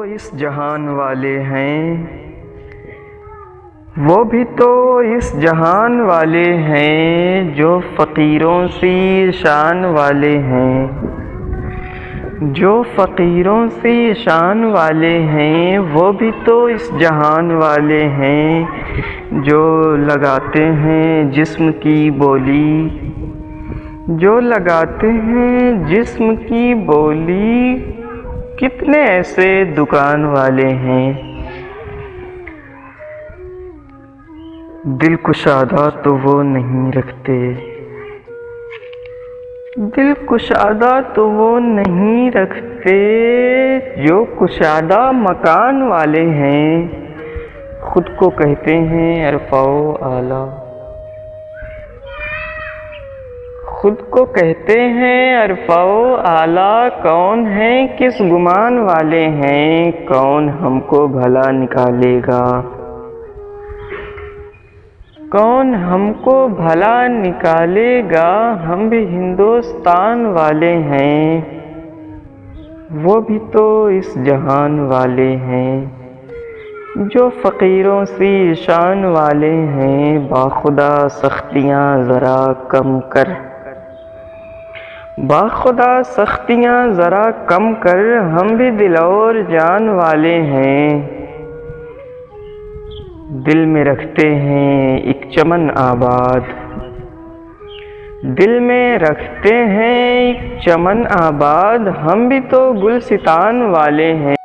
इस जहान वाले हैं, वो भी तो इस जहान वाले हैं जो फ़कीरों सी शान वाले हैं, जो फ़कीरों सी शान वाले हैं। वो भी तो इस जहान वाले हैं जो लगाते हैं जिस्म की बोली, जो लगाते हैं जिस्म की बोली। कितने ऐसे दुकान वाले हैं, दिल कुशादा तो वो नहीं रखते, दिल कुशादा तो वो नहीं रखते। जो कुशादा मकान वाले हैं, खुद को कहते हैं अरफ़ाओ आला, खुद को कहते हैं अरफ़ाओ आला। कौन है किस गुमान वाले हैं, कौन हमको भला निकालेगा, कौन हमको भला निकालेगा। हम भी हिंदुस्तान वाले हैं, वो भी तो इस जहान वाले हैं जो फ़कीरों सी शान वाले हैं। बाखुदा सख्तियाँ ज़रा कम कर, बाखुदा सख्तियाँ ज़रा कम कर। हम भी दिल और जान वाले हैं, दिल में रखते हैं एक चमन आबाद, दिल में रखते हैं एक चमन आबाद। हम भी तो गुलसितान वाले हैं।